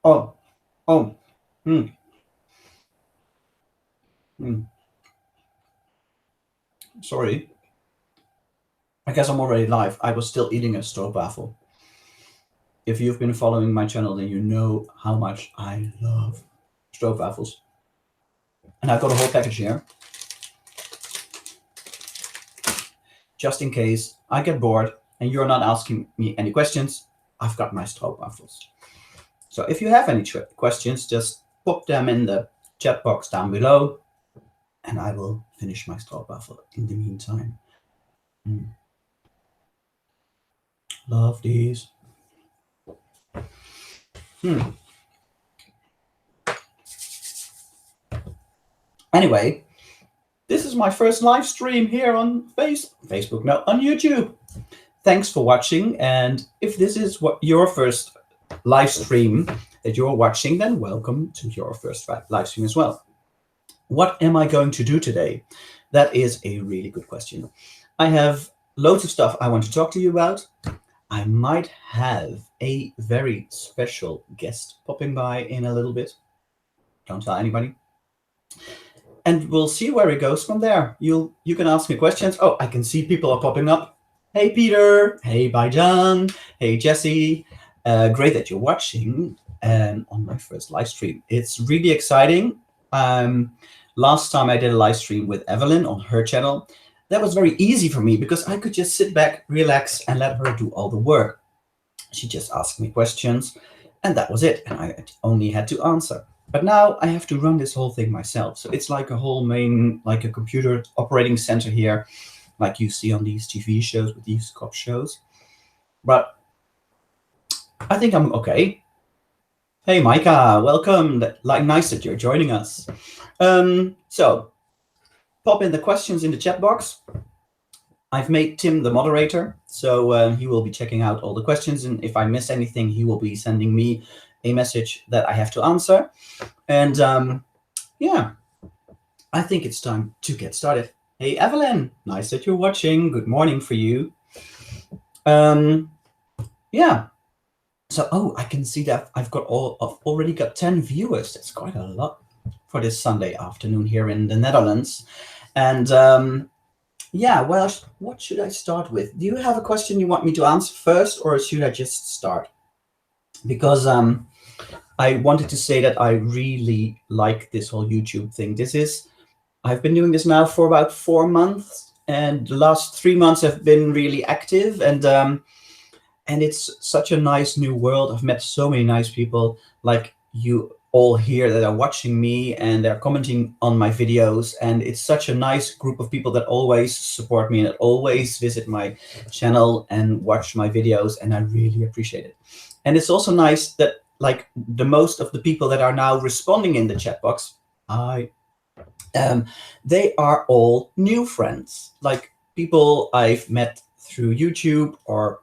Oh, oh, hmm, hmm. Sorry. I guess I'm already live. I was still eating a stroopwafel. If you've been following my channel, then you know how much I love stroopwafels. And I've got a whole package here. Just in case I get bored and you're not asking me any questions, I've got my stroopwafels. So if you have any questions, just pop them in the chat box down below and I will finish my stroopwafel in the meantime. Love these. Anyway, this is my first live stream here on Facebook, no, on YouTube. Thanks for watching. And if this is what your first live stream that you're watching, then welcome to your first live stream as well. What am I going to do today? That is a really good question. I have loads of stuff I want to talk to you about. I might have a very special guest popping by in a little bit. Don't tell anybody. And we'll see where it goes from there. You can ask me questions. Oh, I can see people are popping up. Hey, Peter. Hey, Baijan. Hey, Jesse. Great that you're watching on my first live stream. It's really exciting. Last time I did a live stream with Evelyne on her channel. That was very easy for me because I could just sit back, relax, and let her do all the work. She just asked me questions, and that was it. And I only had to answer. But now I have to run this whole thing myself. So it's like a whole like a computer operating center here, like you see on these TV shows with these cop shows. But I think I'm okay. Hey, Micah, welcome. Nice that you're joining us. So pop in the questions in the chat box. I've made Tim the moderator, so he will be checking out all the questions. And if I miss anything, he will be sending me a message that I have to answer. And yeah, I think it's time to get started. Hey, Evelyne, nice that you're watching. Good morning for you. Yeah. So, oh, I can see that I've already got 10 viewers. That's quite a lot for this Sunday afternoon here in the Netherlands. And yeah, well, what should I start with? Do you have a question you want me to answer first, or should I just start? Because I wanted to say that I really like this whole YouTube thing. I've been doing this now for about 4 months, and the last 3 months have been really active, and it's such a nice new world. I've met so many nice people like you all here that are watching me and they're commenting on my videos, and it's such a nice group of people that always support me and that always visit my channel and watch my videos, and I really appreciate it. And it's also nice that like the most of the people that are now responding in the chat box, they are all new friends, like people I've met through YouTube or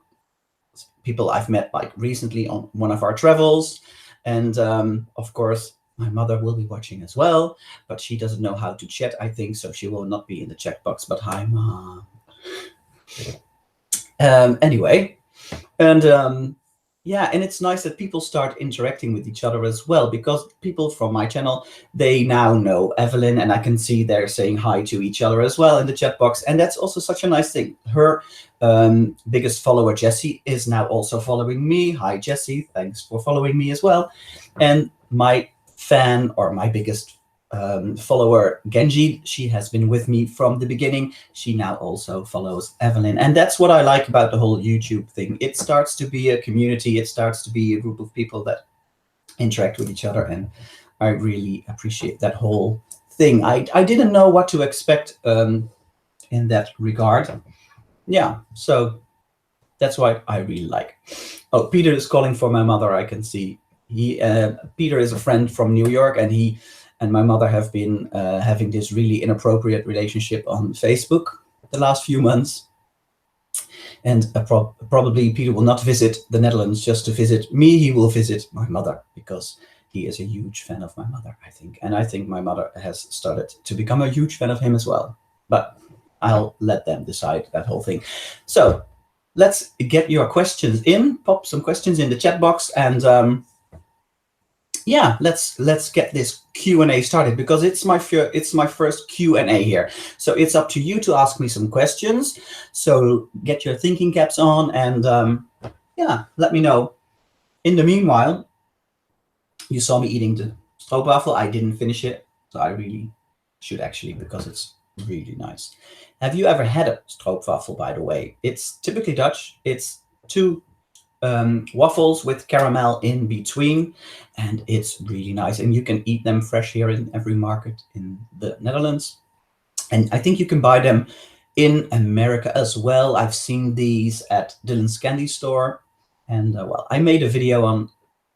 people I've met like recently on one of our travels. And of course, my mother will be watching as well, but she doesn't know how to chat, I think, so she will not be in the chat box, but hi, Mom. Anyway, and yeah, and it's nice that people start interacting with each other as well, because people from my channel, they now know Evelyne, and I can see they're saying hi to each other as well in the chat box. And that's also such a nice thing. Her biggest follower, Jessie, is now also following me. Hi, Jessie. Thanks for following me as well. And my fan, or my biggest follower, Genji, she has been with me from the beginning. She now also follows Evelyne, and that's what I like about the whole YouTube thing. It starts to be a community. It starts to be a group of people that interact with each other, and I really appreciate that whole thing. I didn't know what to expect in that regard. Yeah, so that's why I really like. Oh, Peter is calling for my mother. I can see Peter is a friend from New York, and he and my mother have been having this really inappropriate relationship on Facebook the last few months. And probably Peter will not visit the Netherlands just to visit me. He will visit my mother because he is a huge fan of my mother, I think. And I think my mother has started to become a huge fan of him as well. But I'll let them decide that whole thing. So let's get your questions in. Pop some questions in the chat box, and yeah, let's get this Q&A started, because it's my first Q&A here. So it's up to you to ask me some questions. So get your thinking caps on, and yeah, let me know. In the meanwhile, you saw me eating the stroopwafel. I didn't finish it, so I really should actually, because it's really nice. Have you ever had a stroopwafel, by the way? It's typically Dutch. It's two waffles with caramel in between, and it's really nice. And you can eat them fresh here in every market in the Netherlands. And I think you can buy them in America as well. I've seen these at Dylan's Candy Store. And well, I made a video on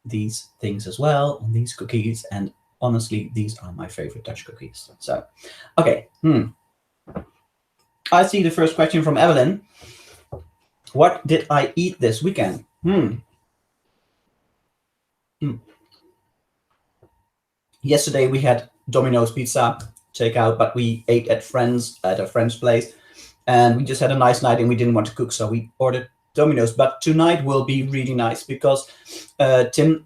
these things as well, on these cookies. And honestly, these are my favorite Dutch cookies. So, okay. I see the first question from Evelyne. What did I eat this weekend? Yesterday we had Domino's pizza takeout, but we ate at a friend's place, and we just had a nice night and we didn't want to cook, so we ordered Domino's. But tonight will be really nice, because Tim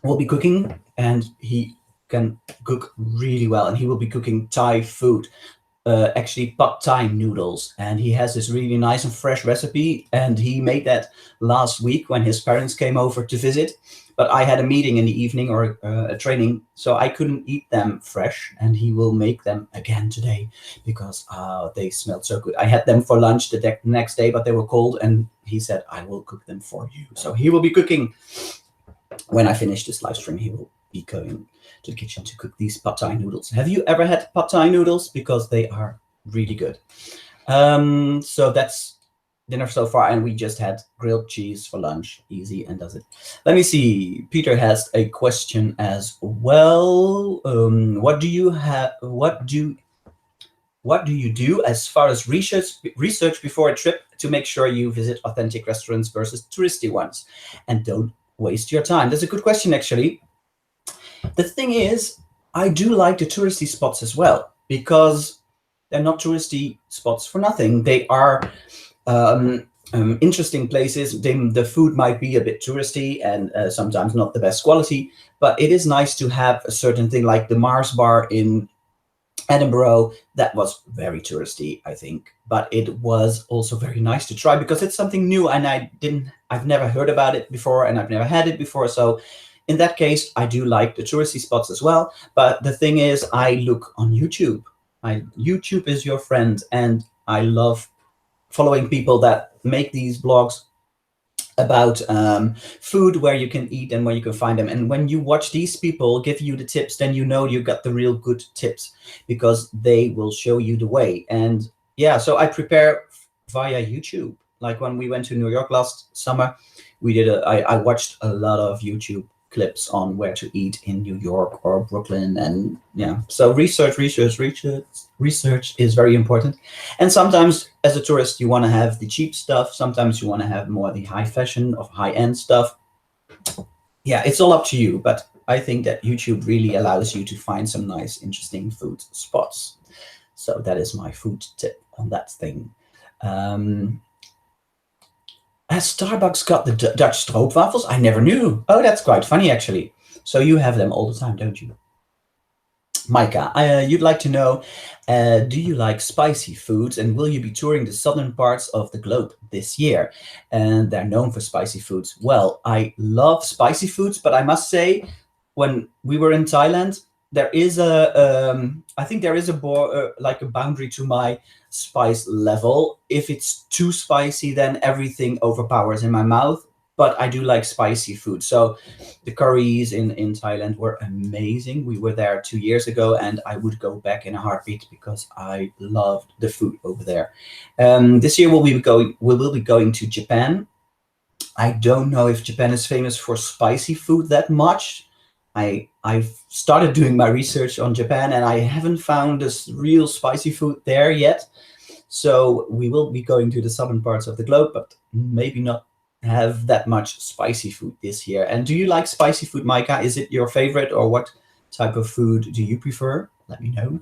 will be cooking, and he can cook really well, and he will be cooking Thai food. Actually pad Thai noodles, and he has this really nice and fresh recipe, and he made that last week when his parents came over to visit. But I had a meeting in the evening, or a training, so I couldn't eat them fresh, and he will make them again today, because they smelled so good. I had them for lunch the next day, but they were cold, and he said, I will cook them for you. So he will be cooking. When I finish this live stream, he will be going to the kitchen to cook these pad Thai noodles. Have you ever had pad Thai noodles? Because they are really good. So that's dinner so far, and we just had grilled cheese for lunch. Easy and does it. Let me see. Peter has a question as well. What do you do as far as research before a trip to make sure you visit authentic restaurants versus touristy ones, and don't waste your time? That's a good question, actually. The thing is, I do like the touristy spots as well, because they're not touristy spots for nothing. They are interesting places. The food might be a bit touristy and sometimes not the best quality, but it is nice to have a certain thing, like the Mars bar in Edinburgh. That was very touristy, I think, but it was also very nice to try, because it's something new, and I've never heard about it before, and I've never had it before. So in that case, I do like the touristy spots as well. But the thing is, I look on YouTube. YouTube is your friend, and I love following people that make these blogs about food, where you can eat and where you can find them. And when you watch these people give you the tips, then you know you got the real good tips, because they will show you the way. And yeah, so I prepare via YouTube. Like when we went to New York last summer, I watched a lot of YouTube clips on where to eat in New York or Brooklyn. And yeah, so research is very important. And sometimes as a tourist, you want to have the cheap stuff. Sometimes you want to have more the high fashion of high-end stuff. Yeah, it's all up to you, but I think that YouTube really allows you to find some nice, interesting food spots. So that is my food tip on that thing. Has Starbucks got the Dutch stroopwafels? I never knew. Oh, that's quite funny, actually. So you have them all the time, don't you? Micah, you'd like to know, do you like spicy foods, and will you be touring the southern parts of the globe this year? And they're known for spicy foods. Well, I love spicy foods, but I must say, when we were in Thailand, there is I think there is like a boundary to my spice level. If it's too spicy, then everything overpowers in my mouth. But I do like spicy food. So the curries in Thailand were amazing. We were there 2 years ago, and I would go back in a heartbeat, because I loved the food over there. This year we will be going to Japan. I don't know if Japan is famous for spicy food that much. I've started doing my research on Japan, and I haven't found this real spicy food there yet. So we will be going to the southern parts of the globe, but maybe not have that much spicy food this year. And do you like spicy food, Micah? Is it your favorite, or what type of food do you prefer? Let me know.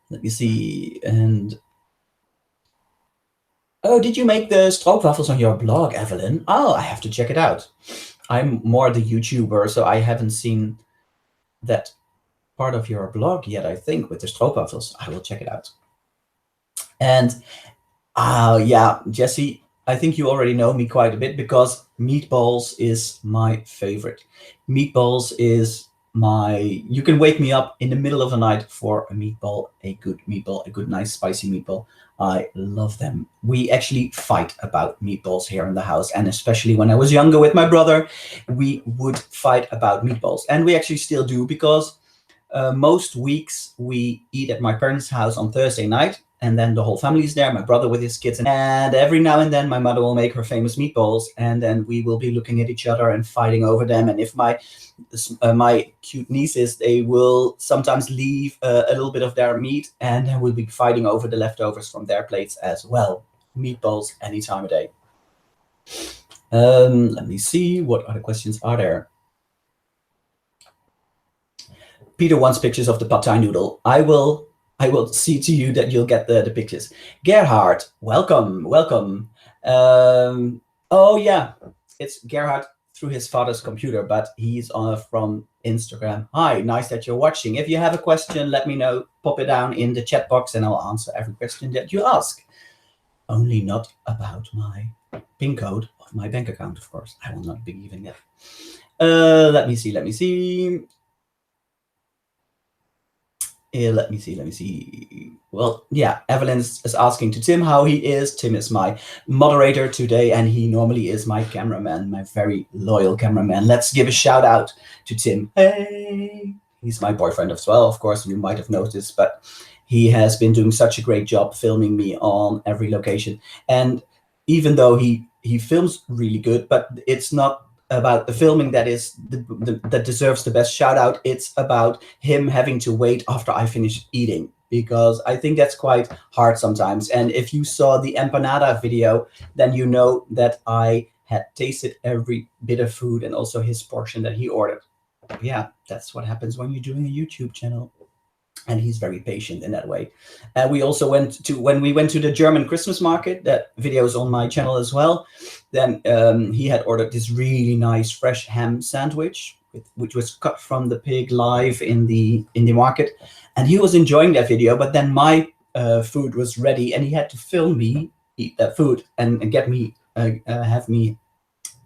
Let me see. And oh, did you make the stroopwafels on your blog, Evelyne? Oh, I have to check it out. I'm more the YouTuber, so I haven't seen that part of your blog yet, I think, with the stroopwafels. I will check it out. And yeah, Jesse, I think you already know me quite a bit because meatballs is my favorite. Meatballs is my, you can wake me up in the middle of the night for a meatball, a good meatball, a good, nice, spicy meatball. I love them. We actually fight about meatballs here in the house. And especially when I was younger with my brother, we would fight about meatballs. And we actually still do, because most weeks we eat at my parents' house on Thursday night, and then the whole family is there, my brother with his kids, and every now and then my mother will make her famous meatballs, and then we will be looking at each other and fighting over them. And if my cute nieces, they will sometimes leave a little bit of their meat, and then we'll be fighting over the leftovers from their plates as well. Meatballs any time of day. Let me see, what other questions are there? Peter wants pictures of the pad thai noodle. I will see to you that you'll get the pictures. Gerhard, welcome, welcome. Oh yeah, it's Gerhard through his father's computer, but he's from Instagram. Hi, nice that you're watching. If you have a question, let me know. Pop it down in the chat box and I'll answer every question that you ask. Only not about my PIN code of my bank account, of course. I will not be giving that. Let me see. Let me see. Well, yeah, Evelyne is asking to Tim how he is. Tim is my moderator today, and he normally is my cameraman, my very loyal cameraman. Let's give a shout out to Tim. Hey! He's my boyfriend as well, of course, you might have noticed, but he has been doing such a great job filming me on every location. And even though he films really good, but it's not about the filming that is that deserves the best shout out. It's about him having to wait after I finish eating, because I think that's quite hard sometimes. And if you saw the empanada video, then you know that I had tasted every bit of food and also his portion that he ordered. Yeah, that's what happens when you're doing a YouTube channel. And he's very patient in that way. We also when we went to the German Christmas market, that video is on my channel as well. Then he had ordered this really nice fresh ham sandwich, which was cut from the pig live in the market. And he was enjoying that video, but then my food was ready and he had to film me eat that food and get me, have me,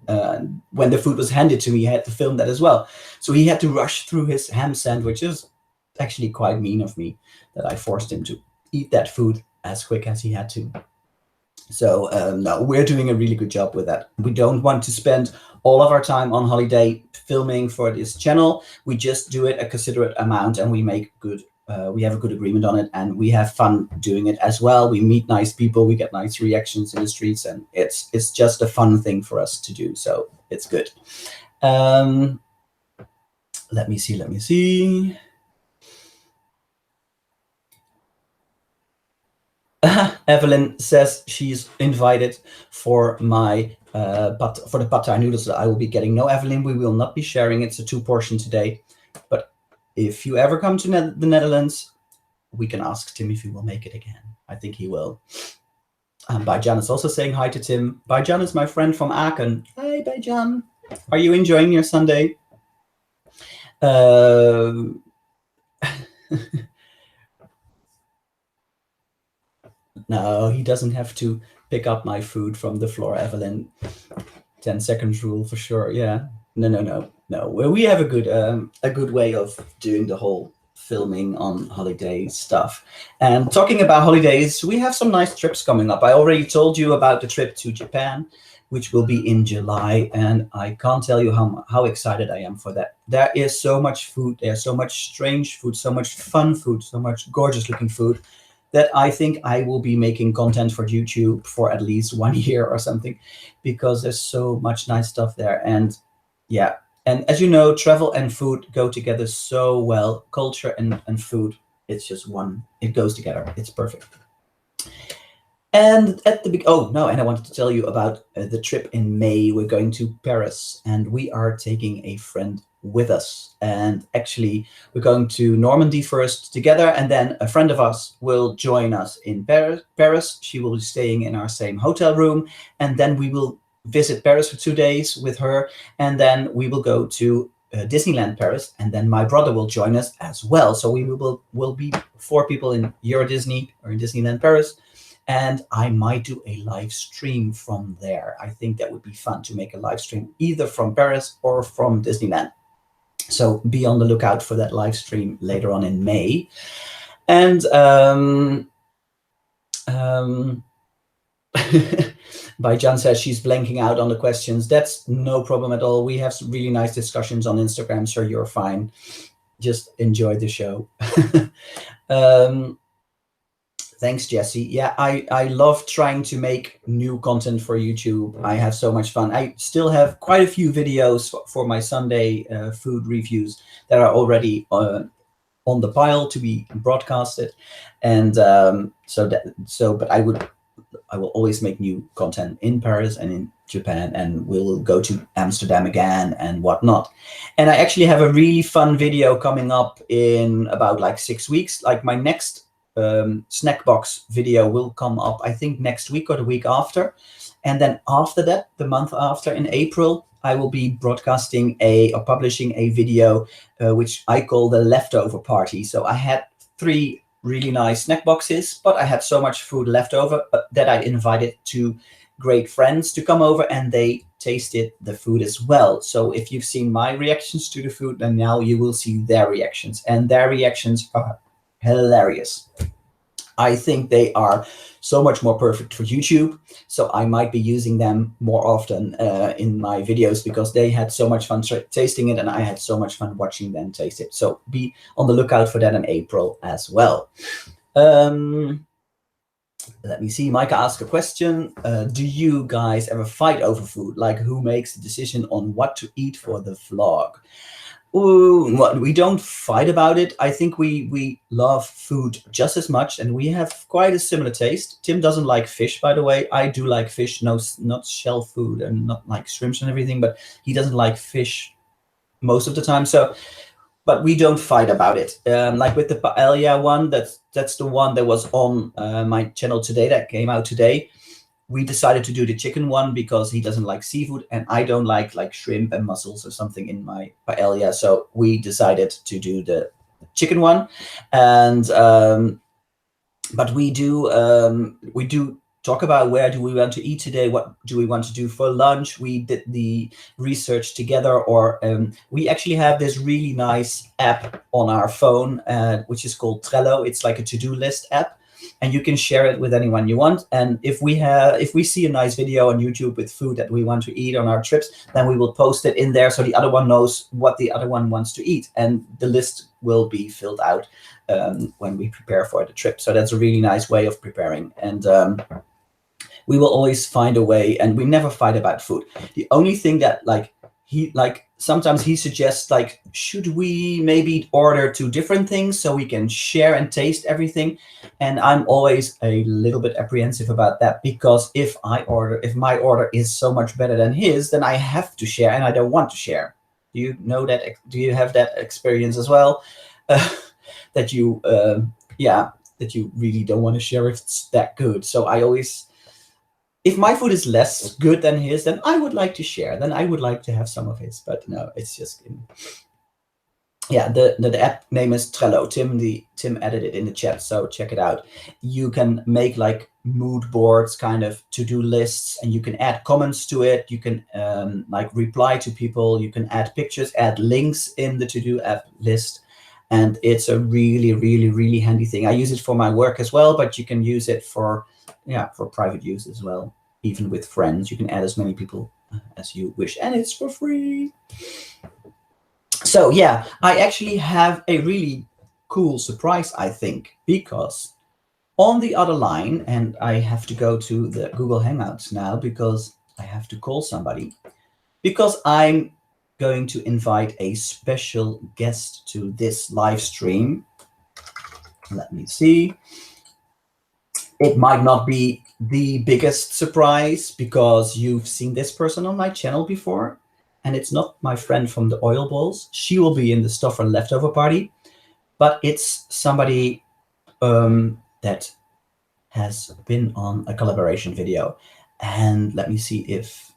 when the food was handed to me, he had to film that as well. So he had to rush through his ham sandwiches. Actually quite mean of me that I forced him to eat that food as quick as he had to. So no, we're doing a really good job with that. We don't want to spend all of our time on holiday filming for this channel. We just do it a considerate amount, and we make good. We have a good agreement on it, and we have fun doing it as well. We meet nice people, we get nice reactions in the streets, and it's just a fun thing for us to do. So it's good. Let me see. Let me see. Evelyne says she's invited for my for the pad thai noodles that I will be getting. No, Evelyne, we will not be sharing. It's a 2-portion today. But if you ever come to the Netherlands, we can ask Tim if he will make it again. I think he will. Bajan is also saying hi to Tim. Bajan is my friend from Aachen. Hi, Bajan. Are you enjoying your Sunday? No, he doesn't have to pick up my food from the floor, Evelyne. 10 seconds rule for sure. Yeah. No. Well, we have a good way of doing the whole filming on holiday stuff. And talking about holidays, we have some nice trips coming up. I already told you about the trip to Japan, which will be in July, and I can't tell you how excited I am for that. There is so much food, there's so much strange food, so much fun food, so much gorgeous looking food, that I think I will be making content for YouTube for at least 1 year or something, because there's so much nice stuff there. And yeah, and as you know, travel and food go together so well. Culture and food, it's just one, it goes together. It's perfect. And at the and I wanted to tell you about the trip in May. We're going to Paris, and we are taking a friend with us. And actually, we're going to Normandy first together, and then a friend of us will join us in Paris. She will be staying in our same hotel room, and then we will visit Paris for 2 days with her, and then we will go to Disneyland Paris, and then my brother will join us as well. So we will be 4 people in Euro Disney or in Disneyland Paris, and I might do a live stream from there. I think that would be fun to make a live stream either from Paris or from Disneyland. So be on the lookout for that live stream later on in May. And Baijan says she's blanking out on the questions. That's no problem at all. We have some really nice discussions on Instagram, so you're fine. Just enjoy the show. Thanks, Jesse. Yeah, I love trying to make new content for YouTube. I have so much fun. I still have quite a few videos for my Sunday food reviews that are already on the pile to be broadcasted, and but I will always make new content in Paris and in Japan, and we'll go to Amsterdam again and whatnot. And I actually have a really fun video coming up in about like 6 weeks. Like my next snack box video will come up, I think, next week or the week after. And then after that, the month after, in April, I will be broadcasting or publishing a video which I call the leftover party. So I had 3 really nice snack boxes, but I had so much food left over that I invited 2 great friends to come over, and they tasted the food as well. So if you've seen my reactions to the food, then now you will see their reactions, and their reactions are hilarious. I think they are so much more perfect for YouTube, so I might be using them more often in my videos, because they had so much fun tasting it, and I had so much fun watching them taste it. So be on the lookout for that in April as well. Let me see. Micah asked a question. Do you guys ever fight over food? Like, who makes the decision on what to eat for the vlog? Well, we don't fight about it. I think we love food just as much, and we have quite a similar taste. Tim doesn't like fish, by the way. I do like fish, no, not shell food and not like shrimps and everything, but he doesn't like fish most of the time. So, but we don't fight about it. Like with the paella one, that's the one that was on my channel today, that came out today. We decided to do the chicken one because he doesn't like seafood, and I don't like shrimp and mussels or something in my paella. So we decided to do the chicken one, and but we do talk about where do we want to eat today, what do we want to do for lunch. We did the research together, or we actually have this really nice app on our phone, which is called Trello. It's like a to-do list app, and you can share it with anyone you want. And if we see a nice video on YouTube with food that we want to eat on our trips, then we will post it in there so the other one knows what the other one wants to eat, and the list will be filled out when we prepare for the trip. So that's a really nice way of preparing, and we will always find a way, and we never fight about food. The only thing that sometimes he suggests, like, should we maybe order 2 different things so we can share and taste everything? And I'm always a little bit apprehensive about that, because if my order is so much better than his, then I have to share, and I don't want to share. Do you know that? Do you have that experience as well? That you really don't want to share if it's that good. So I always, if my food is less good than his, then I would like to share. Then I would like to have some of his. But no, it's just yeah. The app name is Trello. Tim added it in the chat, so check it out. You can make like mood boards, kind of to-do lists, and you can add comments to it. You can like reply to people. You can add pictures, add links in the to-do app list. And it's a really, really, really handy thing. I use it for my work as well, but you can use it for private use as well. Even with friends, you can add as many people as you wish, and it's for free. So yeah, I actually have a really cool surprise, I think, because on the other line, and I have to go to the Google Hangouts now because I have to call somebody, because I'm going to invite a special guest to this live stream. Let me see. It might not be the biggest surprise because you've seen this person on my channel before, and it's not my friend from the oil balls. She will be in the STUFR leftover party, but it's somebody that has been on a collaboration video. And let me see if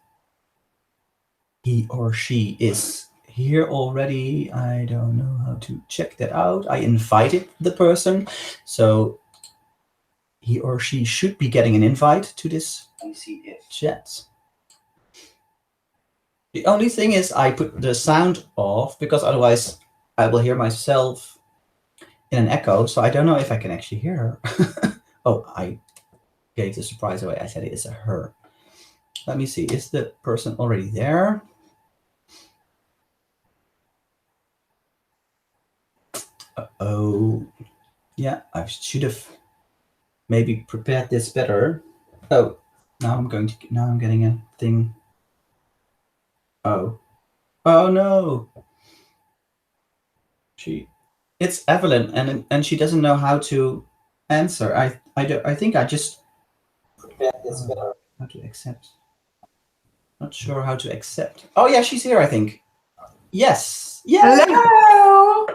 he or she is here already. I don't know how to check that out. I invited the person, so he or she should be getting an invite to this chat. The only thing is I put the sound off because otherwise I will hear myself in an echo, so I don't know if I can actually hear her. Oh, I gave the surprise away. I said it is a her. Let me see, is the person already there? Oh, yeah, I should have maybe prepared this better. Oh, now I'm getting a thing. Oh no. It's Evelyne, and she doesn't know how to answer. I think I just prepared this better. How to accept? Not sure how to accept. Oh yeah, she's here, I think. Yes. Yeah. Hello.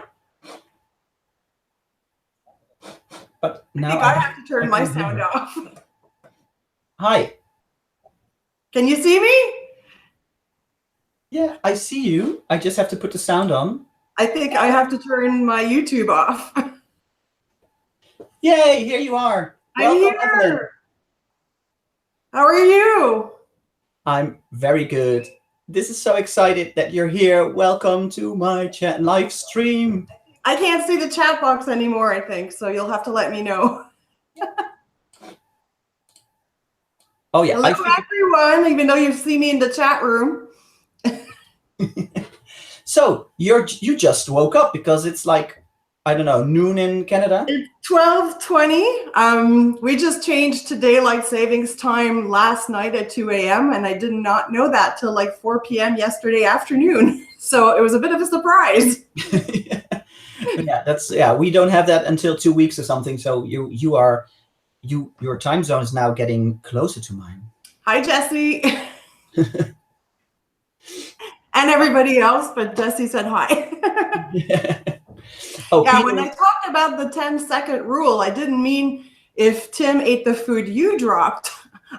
But now I think I have to turn my sound off. Hi. Can you see me? Yeah, I see you. I just have to put the sound on. I think I have to turn my YouTube off. Yay, here you are. I'm Welcome, here. Evelyne. How are you? I'm very good. This is so excited that you're here. Welcome to my chat live stream. I can't see the chat box anymore, I think, so you'll have to let me know. Oh yeah. Hello, everyone, even though you see me in the chat room. So you just woke up because it's like, I don't know, noon in Canada? It's 12:20. We just changed to daylight savings time last night at 2 a.m. and I did not know that till like 4 p.m. yesterday afternoon. So it was a bit of a surprise. Yeah, we don't have that until 2 weeks or something. So your time zone is now getting closer to mine. Hi, Jesse. And everybody else, but Jesse said hi. Oh, yeah, Peter, when I talked about the 10-second rule, I didn't mean if Tim ate the food you dropped.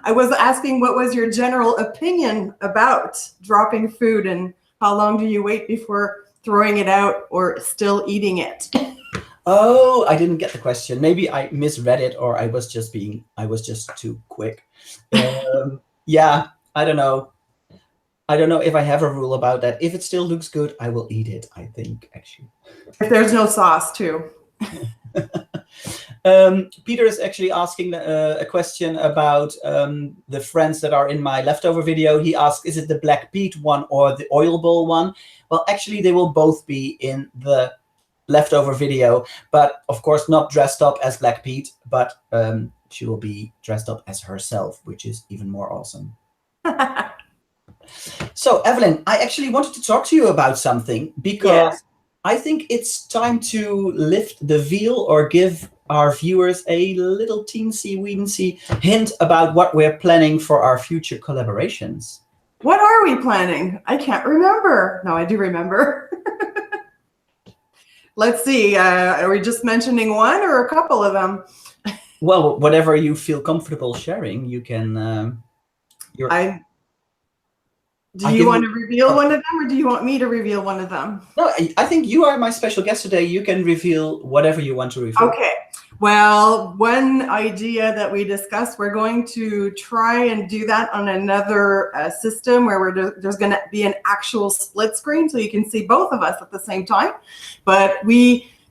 I was asking what was your general opinion about dropping food and how long do you wait before throwing it out or still eating it? Oh, I didn't get the question. Maybe I misread it or I was just too quick. Yeah, I don't know. I don't know if I have a rule about that. If it still looks good, I will eat it, I think, actually. If there's no sauce, too. Peter is actually asking a question about the friends that are in my leftover video. He asked, is it the Black Pete one or the oil bowl one? Well, actually, they will both be in the leftover video, but of course not dressed up as Black Pete, but she will be dressed up as herself, which is even more awesome. So, Evelyne, I actually wanted to talk to you about something because I think it's time to lift the veil or give our viewers a little teensy-weensy hint about what we're planning for our future collaborations. What are we planning? I can't remember. No, I do remember. Let's see. Are we just mentioning one or a couple of them? Well, whatever you feel comfortable sharing, you can. Do you want to reveal one of them, or do you want me to reveal one of them? No, I think you are my special guest today. You can reveal whatever you want to reveal. Okay. Well, one idea that we discussed, we're going to try and do that on another system where there's going to be an actual split screen so you can see both of us at the same time. But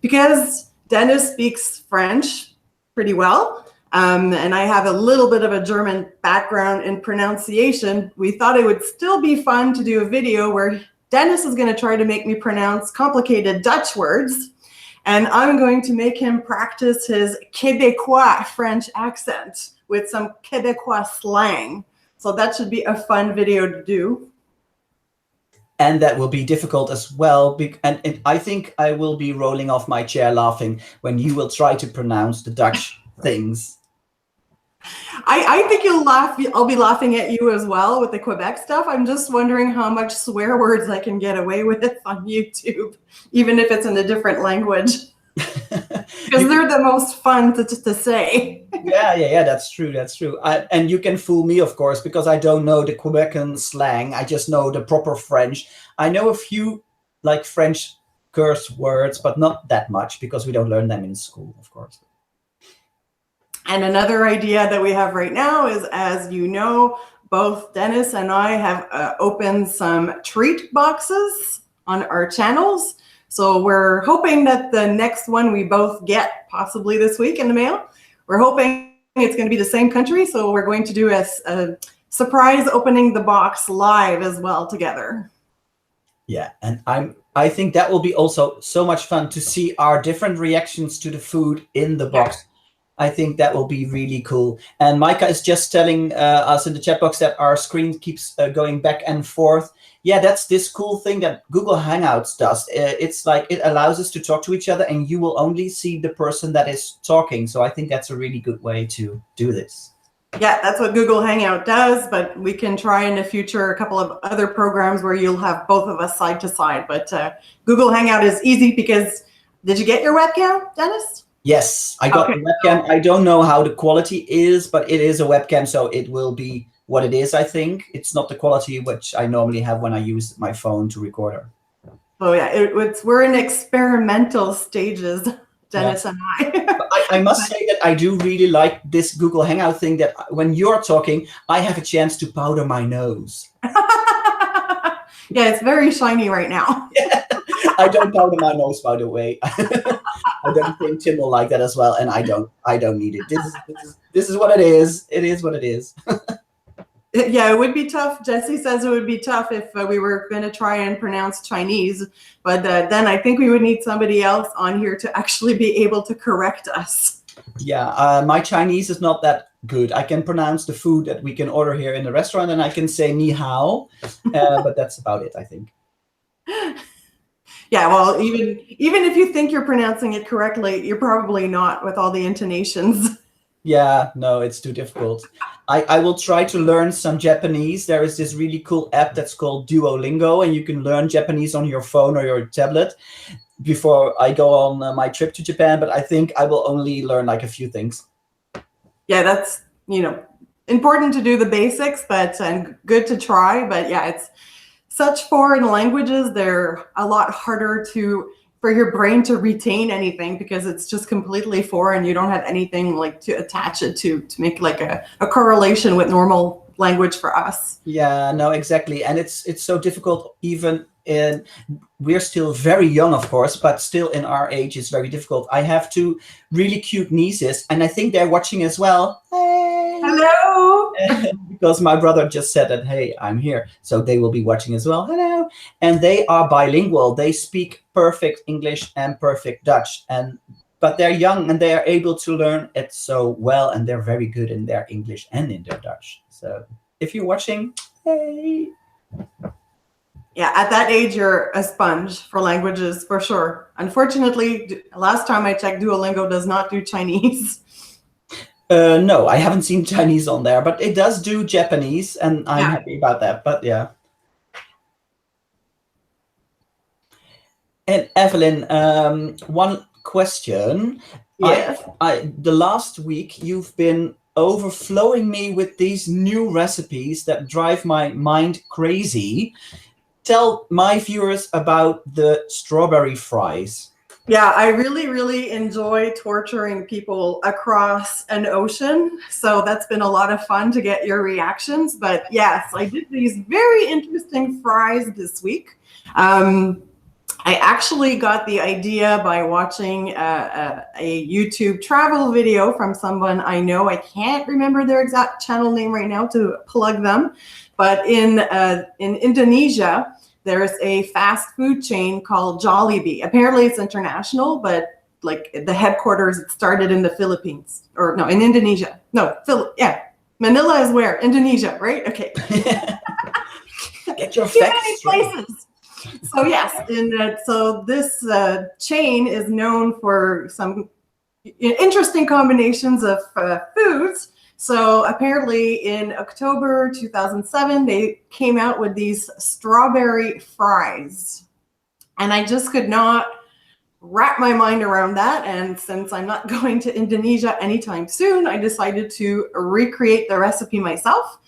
because Dennis speaks French pretty well, and I have a little bit of a German background in pronunciation, we thought it would still be fun to do a video where Dennis is going to try to make me pronounce complicated Dutch words, and I'm going to make him practice his Québécois French accent with some Québécois slang. So that should be a fun video to do. And that will be difficult as well. And I think I will be rolling off my chair laughing when you will try to pronounce the Dutch things. I think you'll laugh. I'll be laughing at you as well with the Quebec stuff. I'm just wondering how much swear words I can get away with on YouTube, even if it's in a different language. Because they're the most fun to say. Yeah, that's true, and you can fool me, of course, because I don't know the Quebecan slang. I just know the proper French. I know a few like French curse words, but not that much because we don't learn them in school, of course. And another idea that we have right now is, as you know, both Dennis and I have opened some treat boxes on our channels. So we're hoping that the next one we both get, possibly this week in the mail, we're hoping it's going to be the same country. So we're going to do a surprise opening the box live as well together. Yeah, and I think that will be also so much fun to see our different reactions to the food in the box. I think that will be really cool. And Micah is just telling us in the chat box that our screen keeps going back and forth. Yeah, that's this cool thing that Google Hangouts does. It's like it allows us to talk to each other, and you will only see the person that is talking. So I think that's a really good way to do this. Yeah, that's what Google Hangout does, but we can try in the future a couple of other programs where you'll have both of us side to side. But Google Hangout is easy because, did you get your webcam, Dennis? Yes, I got the webcam. I don't know how the quality is, but it is a webcam, so it will be what it is, I think. It's not the quality which I normally have when I use my phone to record her. Oh, yeah, we're in experimental stages, Dennis and I. I must say that I do really like this Google Hangout thing, that when you're talking, I have a chance to powder my nose. Yeah, it's very shiny right now. I don't powder my nose, by the way. I don't think Tim will like that as well, and I don't need it. This is what it is. It is what it is. Yeah, it would be tough. Jesse says it would be tough if we were going to try and pronounce Chinese, but then I think we would need somebody else on here to actually be able to correct us. Yeah, my Chinese is not that good. I can pronounce the food that we can order here in the restaurant, and I can say ni hao, but that's about it, I think. Yeah, well, even if you think you're pronouncing it correctly, you're probably not with all the intonations. Yeah, no, it's too difficult. I will try to learn some Japanese. There is this really cool app that's called Duolingo, and you can learn Japanese on your phone or your tablet before I go on my trip to Japan. But I think I will only learn like a few things. Yeah, that's, important to do the basics, but and good to try. But yeah, it's such foreign languages. They're a lot harder for your brain to retain anything because it's just completely foreign. You don't have anything like to attach it to make like a correlation with normal language for us. Yeah, no, exactly. And it's so difficult even we're still very young, of course, but still in our age, it's very difficult. I have two really cute nieces, and I think they're watching as well. Hey! Hello! Because my brother just said that, hey, I'm here. So they will be watching as well. Hello! And they are bilingual. They speak perfect English and perfect Dutch. But they're young, and they are able to learn it so well, and they're very good in their English and in their Dutch. So if you're watching, hey! Yeah, at that age, you're a sponge for languages, for sure. Unfortunately, last time I checked, Duolingo does not do Chinese. No, I haven't seen Chinese on there, but it does do Japanese, and I'm happy about that. But yeah. And Evelyne, one question. Yes. The last week, you've been overflowing me with these new recipes that drive my mind crazy. Tell my viewers about the strawberry fries. Yeah, I really, really enjoy torturing people across an ocean. So that's been a lot of fun to get your reactions. But yes, I did these very interesting fries this week. I actually got the idea by watching a YouTube travel video from someone I know. I can't remember their exact channel name right now to plug them. But in Indonesia, there's a fast food chain called Jollibee. Apparently it's international, but like the headquarters, it started in the Philippines. Or no, in Indonesia. No, Manila is where? Indonesia, right? Okay. Get your facts straight. Places. So yes, so this chain is known for some interesting combinations of foods. So apparently in October 2007, they came out with these strawberry fries. And I just could not wrap my mind around that. And since I'm not going to Indonesia anytime soon, I decided to recreate the recipe myself.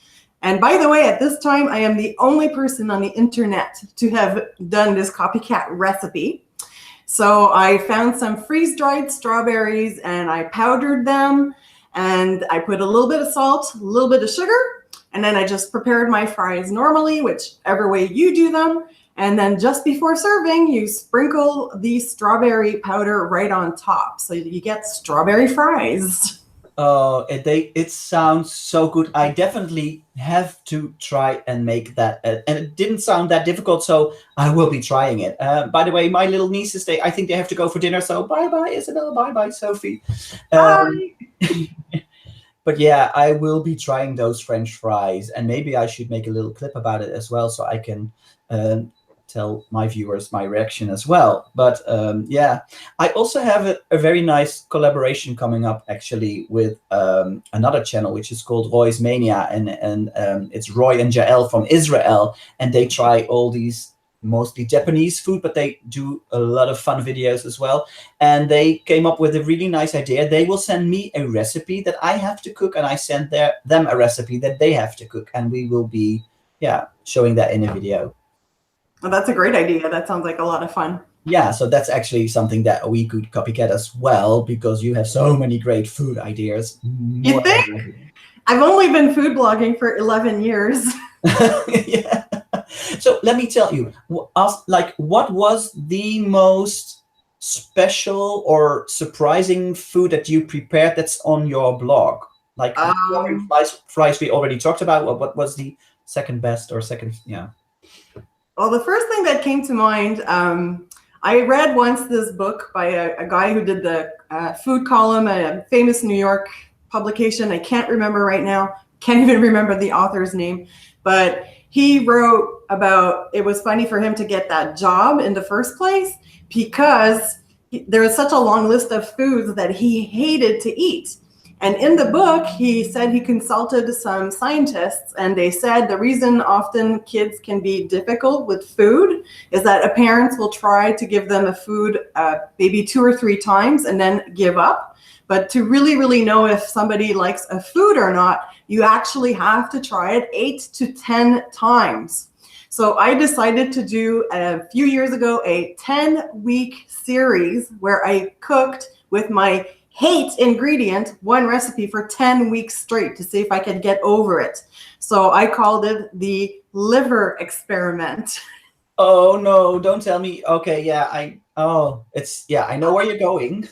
And by the way, at this time, I am the only person on the internet to have done this copycat recipe. So I found some freeze-dried strawberries and I powdered them, and I put a little bit of salt, a little bit of sugar, and then I just prepared my fries normally, whichever way you do them. And then just before serving, you sprinkle the strawberry powder right on top. So you get strawberry fries. Oh, it sounds so good. I definitely have to try and make that. And it didn't sound that difficult, so I will be trying it. By the way, my little nieces, I think they have to go for dinner. So bye-bye, Isabel. Bye-bye, Sophie. Bye. But yeah, I will be trying those French fries. And maybe I should make a little clip about it as well, so I can tell my viewers my reaction as well. But yeah, I also have a very nice collaboration coming up actually with another channel, which is called Roy's Mania, and it's Roy and Jael from Israel, and they try all these mostly Japanese food, but they do a lot of fun videos as well. And they came up with a really nice idea. They will send me a recipe that I have to cook, and I send them a recipe that they have to cook, and we will be showing that in a video. Well, that's a great idea. That sounds like a lot of fun. Yeah, so that's actually something that we could copycat as well, because you have so many great food ideas. You think? I've only been food blogging for 11 years. Yeah. So let me tell you, what was the most special or surprising food that you prepared that's on your blog? Like fries we already talked about. What was the second best or second? Yeah. Well, the first thing that came to mind, I read once this book by a guy who did the food column, a famous New York publication. I can't remember right now. Can't even remember the author's name. But he wrote about it was funny for him to get that job in the first place because there was such a long list of foods that he hated to eat. And in the book, he said he consulted some scientists, and they said the reason often kids can be difficult with food is that parents will try to give them a food maybe 2 or 3 times and then give up. But to really, really know if somebody likes a food or not, you actually have to try it 8 to 10 times. So I decided to do a few years ago a 10-week series where I cooked with my hate ingredient, one recipe for 10 weeks straight to see if I could get over it. So I called it the liver experiment. Oh no, don't tell me. Okay, yeah, I know where you're going.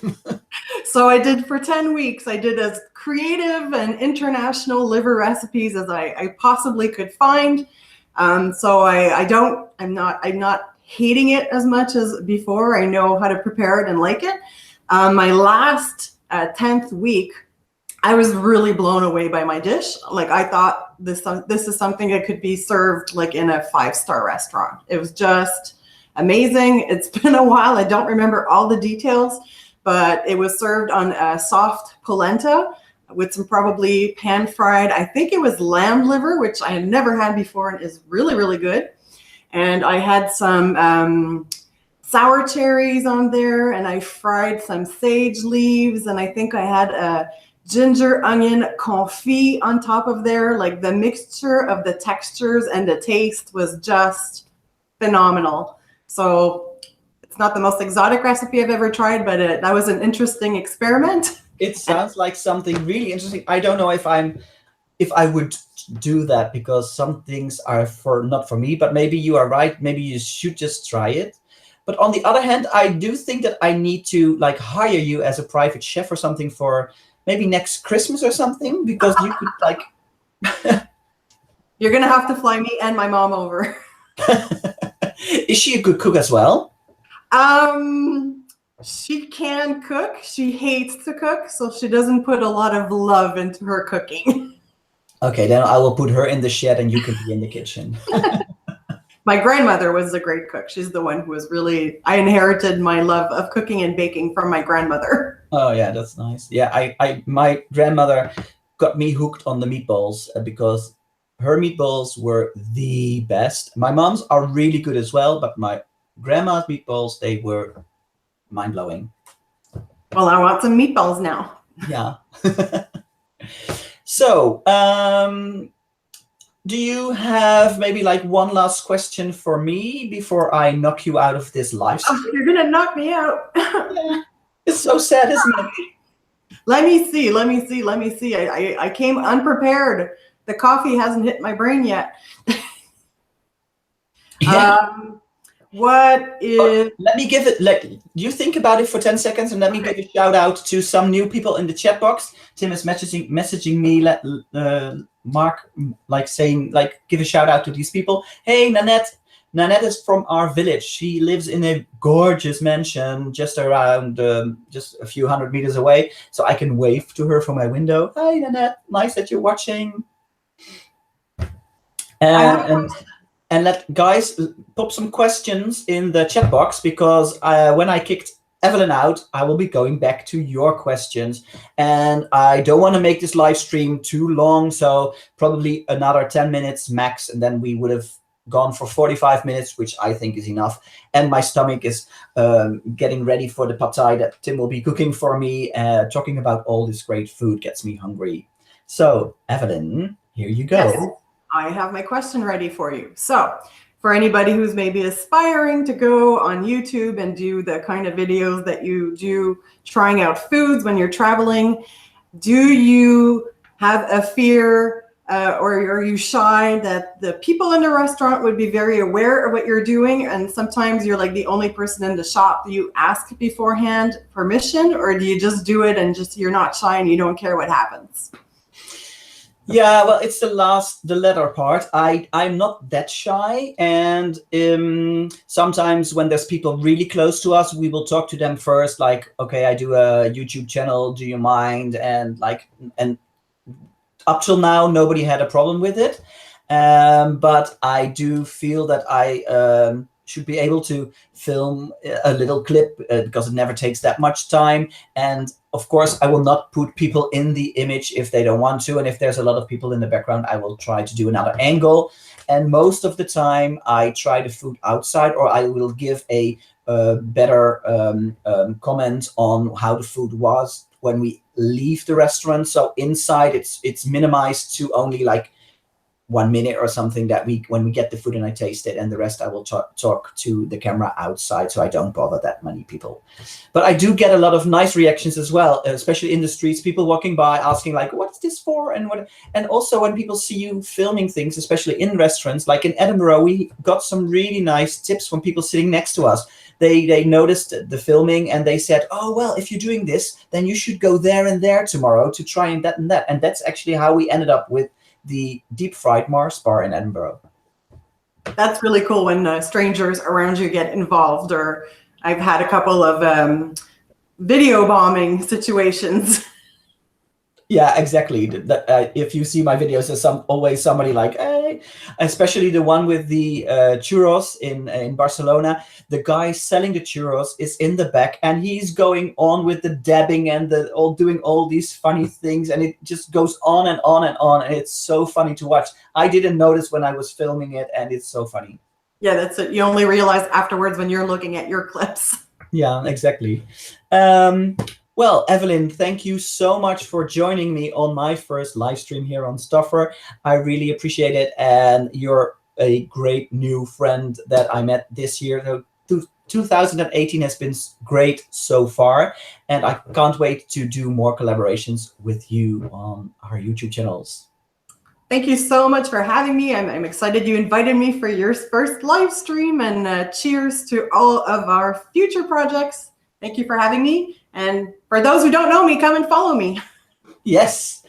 So I did for 10 weeks, I did as creative and international liver recipes as I possibly could find. So I'm not hating it as much as before. I know how to prepare it and like it. My last 10th week, I was really blown away by my dish. Like I thought this is something that could be served like in a 5-star restaurant. It was just amazing. It's been a while. I don't remember all the details, but it was served on a soft polenta with some probably pan fried, I think it was lamb liver, which I had never had before and is really, really good. And I had some sour cherries on there, and I fried some sage leaves, and I think I had a ginger onion confit on top of there. Like the mixture of the textures and the taste was just phenomenal. So it's not the most exotic recipe I've ever tried, but that was an interesting experiment. It sounds like something really interesting. I don't know if I would do that, because some things are not for me, but maybe you are right. Maybe you should just try it. But on the other hand, I do think that I need to like hire you as a private chef or something for maybe next Christmas or something, because you could like. You're gonna have to fly me and my mom over. Is she a good cook as well? She can cook. She hates to cook, so she doesn't put a lot of love into her cooking. Okay, then I will put her in the shed and you can be in the kitchen. My grandmother was a great cook. She's the one who was really, I inherited my love of cooking and baking from my grandmother. Oh yeah, that's nice. Yeah, my grandmother got me hooked on the meatballs because her meatballs were the best. My mom's are really good as well, but my grandma's meatballs, they were mind-blowing. Well, I want some meatballs now. Yeah. So, do you have maybe like one last question for me before I knock you out of this live stream? Oh, you're gonna knock me out. Yeah. It's so sad, isn't it? Let me see. I came unprepared. The coffee hasn't hit my brain yet. Yeah. What is... Let me give it, like, you think about it for 10 seconds and let me give a shout out to some new people in the chat box. Tim is messaging me, Mark, like saying, like, give a shout out to these people. Hey, Nanette. Nanette is from our village. She lives in a gorgeous mansion just around, just a few hundred meters away. So I can wave to her from my window. Hi, Nanette. Nice that you're watching. And let guys pop some questions in the chat box, because when I kicked Evelyne out, I will be going back to your questions. And I don't want to make this live stream too long, so probably another 10 minutes max, and then we would have gone for 45 minutes, which I think is enough. And my stomach is getting ready for the pad thai that Tim will be cooking for me. Talking about all this great food gets me hungry. So, Evelyne, here you go. Yes. I have my question ready for you. So for anybody who's maybe aspiring to go on YouTube and do the kind of videos that you do trying out foods when you're traveling, do you have a fear or are you shy that the people in the restaurant would be very aware of what you're doing, and sometimes you're like the only person in the shop? Do you ask beforehand permission, or do you just do it and just you're not shy and you don't care what happens? Yeah, well, it's the latter part. I'm not that shy, and sometimes when there's people really close to us, we will talk to them first, like, okay, I do a YouTube channel, do you mind? And up till now, nobody had a problem with it. But I do feel that I should be able to film a little clip because it never takes that much time. And of course, I will not put people in the image if they don't want to. And if there's a lot of people in the background, I will try to do another angle. And most of the time, I try the food outside, or I will give a better comment on how the food was when we leave the restaurant. So inside, it's minimized to only like 1 minute or something that when we get the food and I taste it, and the rest I will talk to the camera outside, so I don't bother that many people. But I do get a lot of nice reactions as well, especially in the streets, people walking by asking like, what's this for? And also when people see you filming things, especially in restaurants, like in Edinburgh, we got some really nice tips from people sitting next to us. They noticed the filming and they said, oh, well, if you're doing this, then you should go there and there tomorrow to try and that and that. And that's actually how we ended up with the deep fried Mars bar in Edinburgh. That's really cool when strangers around you get involved. Or I've had a couple of video bombing situations. Yeah, exactly. If you see my videos, there's always somebody like, hey, especially the one with the churros in Barcelona. The guy selling the churros is in the back, and he's going on with the dabbing and doing all these funny things, and it just goes on and on and on, and it's so funny to watch. I didn't notice when I was filming it, and it's so funny. Yeah, that's it. You only realize afterwards when you're looking at your clips. Yeah, exactly. Well, Evelyne, thank you so much for joining me on my first live stream here on STUFR. I really appreciate it, and you're a great new friend that I met this year. 2018 has been great so far, and I can't wait to do more collaborations with you on our YouTube channels. Thank you so much for having me. I'm excited you invited me for your first live stream, and cheers to all of our future projects. Thank you for having me. And for those who don't know me, come and follow me. Yes,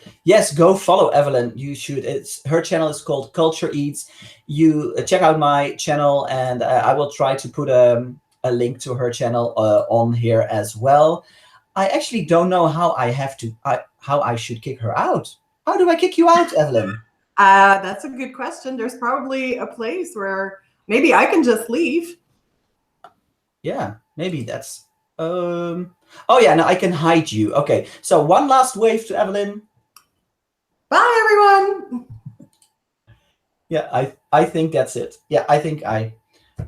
go follow Evelyne. You should. Her channel is called Cultureatz. You check out my channel, and I will try to put a link to her channel on here as well. I actually don't know how I should kick her out. How do I kick you out, Evelyne? That's a good question. There's probably a place where maybe I can just leave. Yeah, maybe that's. Oh yeah, now I can hide you. Okay, so one last wave to Evelyne. Bye, everyone. Yeah, I think that's it. Yeah, I think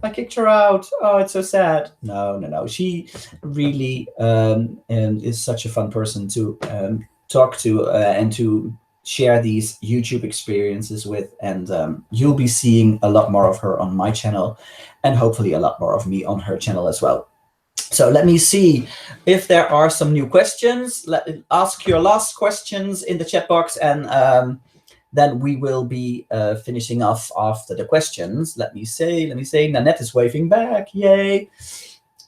I kicked her out. Oh, it's so sad. No. She really is such a fun person to talk to and to share these YouTube experiences with. And you'll be seeing a lot more of her on my channel, and hopefully a lot more of me on her channel as well. So let me see if there are some new questions. Ask your last questions in the chat box, and then we will be finishing off after the questions. Let me say, Nanette is waving back, yay.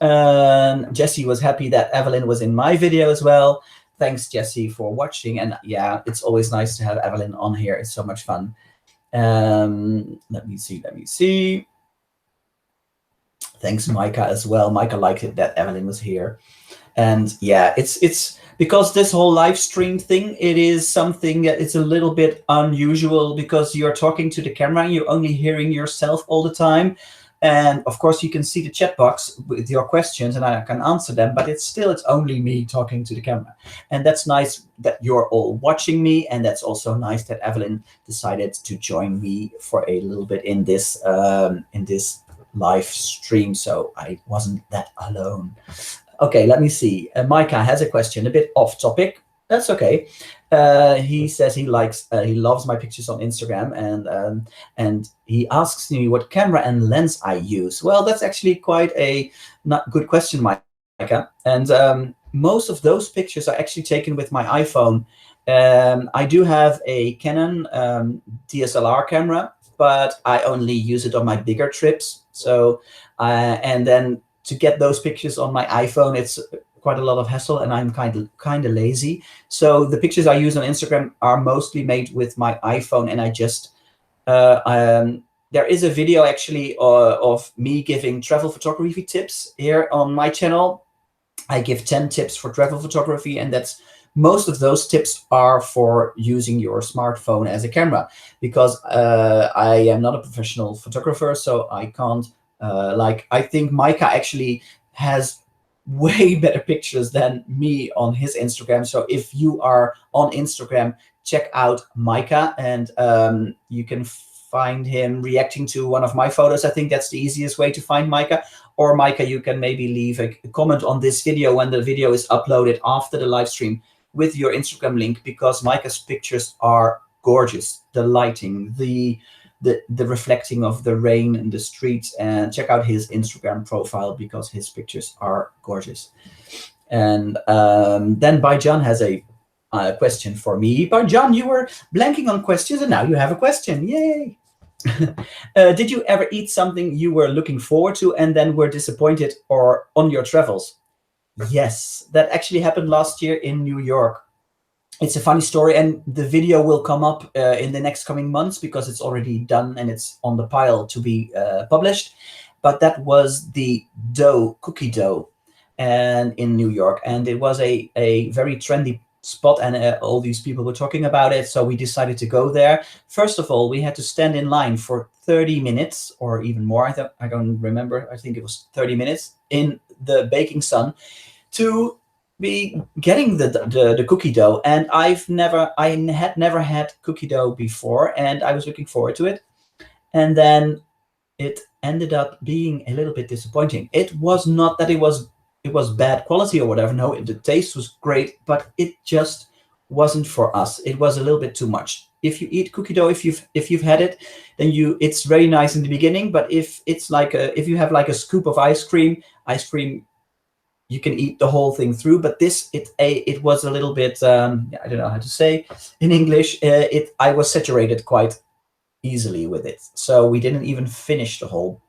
Jessie was happy that Evelyne was in my video as well. Thanks, Jessie, for watching. And yeah, it's always nice to have Evelyne on here. It's so much fun. Let me see. Thanks, Micah, as well. Micah liked it that Evelyne was here. And yeah, it's because this whole live stream thing, it is something that it's a little bit unusual because you're talking to the camera and you're only hearing yourself all the time. And of course, you can see the chat box with your questions and I can answer them, but it's only me talking to the camera. And that's nice that you're all watching me. And that's also nice that Evelyne decided to join me for a little bit in this live stream. So I wasn't that alone. Okay, let me see. Micah has a question, a bit off topic. That's okay. He says he loves my pictures on Instagram, and he asks me what camera and lens I use. Well, that's actually quite a not good question, Micah. And most of those pictures are actually taken with my iPhone. I do have a Canon DSLR camera, but I only use it on my bigger trips. So, and then to get those pictures on my iPhone, it's quite a lot of hassle, and I'm kind of lazy. So the pictures I use on Instagram are mostly made with my iPhone, and I just there is a video actually of me giving travel photography tips here on my channel. I give 10 tips for travel photography, and most of those tips are for using your smartphone as a camera, because I am not a professional photographer, so I can't I think Micah actually has way better pictures than me on his Instagram. So if you are on Instagram, check out Micah, and you can find him reacting to one of my photos. I think that's the easiest way to find Micah. Or Micah, you can maybe leave a comment on this video when the video is uploaded after the live stream with your Instagram link, because Micah's pictures are gorgeous. The lighting, the reflecting of the rain in the streets, and check out his Instagram profile because his pictures are gorgeous. And then Baijan has a question for me. Baijan, you were blanking on questions and now you have a question. Yay! Did you ever eat something you were looking forward to and then were disappointed or on your travels? Yes, that actually happened last year in New York. It's a funny story, and the video will come up in the next coming months because it's already done and it's on the pile to be published. But that was the cookie dough, and in New York, and it was a very trendy spot, and all these people were talking about it. So we decided to go there. First of all, we had to stand in line for 30 minutes or even more. I don't remember. I think it was 30 minutes in the baking sun to be getting the cookie dough. And I had never had cookie dough before, and I was looking forward to it. And then it ended up being a little bit disappointing. It was not that it was bad quality or whatever. No, the taste was great, but it just wasn't for us. It was a little bit too much. If you eat cookie dough, if you've had it, then it's very nice in the beginning. But if you have like a scoop of ice cream, you can eat the whole thing through. But it was a little bit I don't know how to say in English. I was saturated quite easily with it, so we didn't even finish the whole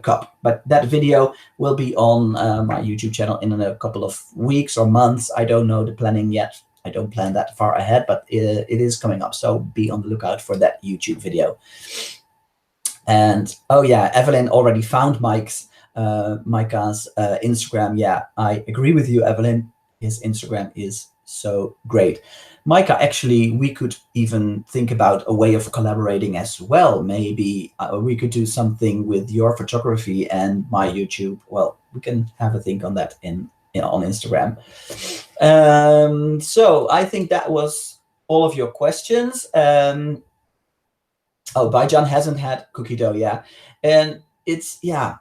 cup. But that video will be on my YouTube channel in a couple of weeks or months. I don't know the planning yet. I don't plan that far ahead, but it is coming up. So be on the lookout for that YouTube video. And oh yeah, Evelyne already found Micah's Instagram. Yeah, I agree with you, Evelyne. His Instagram is so great. Micah, actually, we could even think about a way of collaborating as well. Maybe we could do something with your photography and my YouTube. Well, we can have a think on that on Instagram. So I think that was all of your questions. Oh, Baijan hasn't had cookie dough, yeah. And it's, yeah,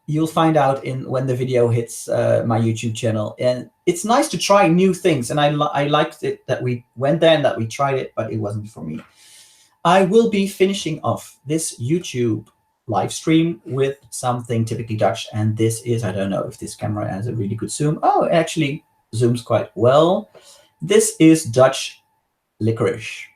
you'll find out in when the video hits my YouTube channel. And it's nice to try new things. And I liked it that we went there and that we tried it, but it wasn't for me. I will be finishing off this YouTube live stream with something typically Dutch. And this is, I don't know if this camera has a really good zoom. Oh, it actually zooms quite well. This is Dutch licorice.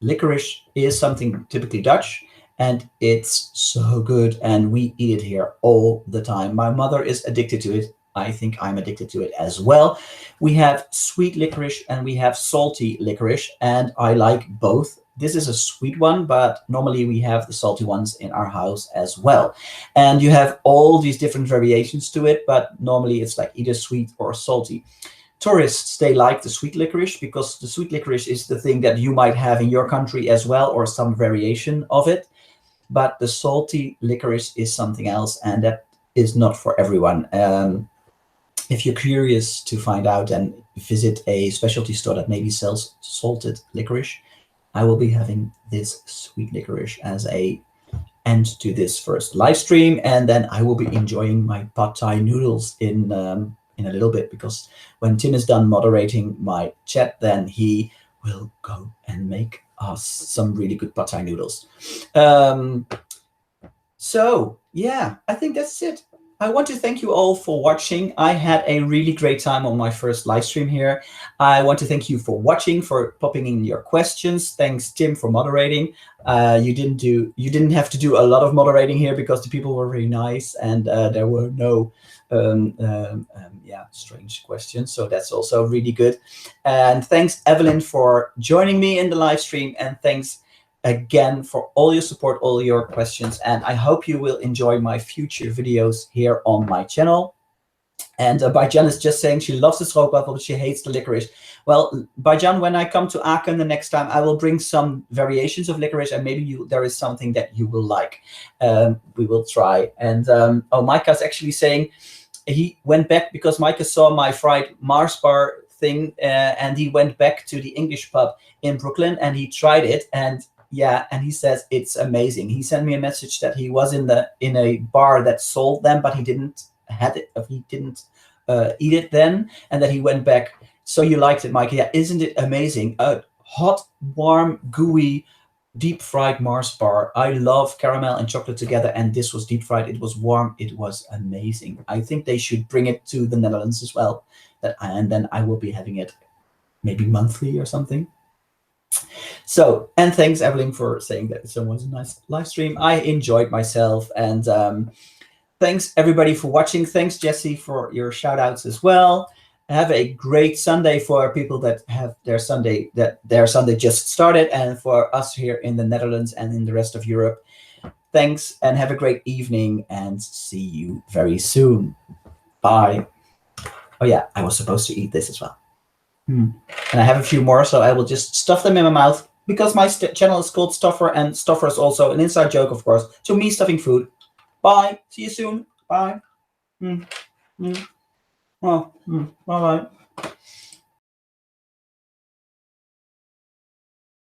Licorice is something typically Dutch, and it's so good, and we eat it here all the time. My mother is addicted to it. I think I'm addicted to it as well. We have sweet licorice and we have salty licorice, and I like both. This is a sweet one, but normally we have the salty ones in our house as well. And you have all these different variations to it, but normally it's like either sweet or salty. Tourists, they like the sweet licorice because the sweet licorice is the thing that you might have in your country as well, or some variation of it. But the salty licorice is something else, and that is not for everyone. If you're curious to find out and visit a specialty store that maybe sells salted licorice, I will be having this sweet licorice as a end to this first live stream, and then I will be enjoying my pad thai noodles in a little bit, because when Tim is done moderating my chat, then he will go and make us some really good pad thai noodles. So yeah, I think that's it. I want to thank you all for watching. I had a really great time on my first live stream here. I want to thank you for watching, for popping in your questions. Thanks, Tim, for moderating. You didn't have to do a lot of moderating here because the people were very nice, and there were no strange questions. So that's also really good. And thanks, Evelyne, for joining me in the live stream. And thanks again for all your support, all your questions. And I hope you will enjoy my future videos here on my channel. And Bajan is just saying she loves the stroopwafel, but she hates the licorice. Well, Bajan, when I come to Aachen the next time, I will bring some variations of licorice, and maybe there is something that you will like. We will try. And Micah's actually saying he went back because Micah saw my fried Mars bar thing, and he went back to the English pub in Brooklyn and he tried it, and yeah, and he says it's amazing. He sent me a message that he was in a bar that sold them, but he didn't eat it then, and that he went back. So you liked it, Micah? Yeah, isn't it amazing? A hot, warm, gooey, deep fried Mars bar. I love caramel and chocolate together, and this was deep fried. It was warm. It was amazing. I think they should bring it to the Netherlands as well. And then I will be having it maybe monthly or something. So, and thanks, Evelyne, for saying that it was a nice live stream. I enjoyed myself, and thanks everybody for watching. Thanks, Jesse, for your shout outs as well. Have a great Sunday for people that have their Sunday just started, and for us here in the Netherlands and in the rest of Europe. Thanks, and have a great evening, and see you very soon. Bye. Oh yeah, I was supposed to eat this as well. And I have a few more, so I will just stuff them in my mouth, because my channel is called STUFR, and STUFR is also an inside joke, of course, to me stuffing food. Bye. See you soon. Bye. Bye-bye.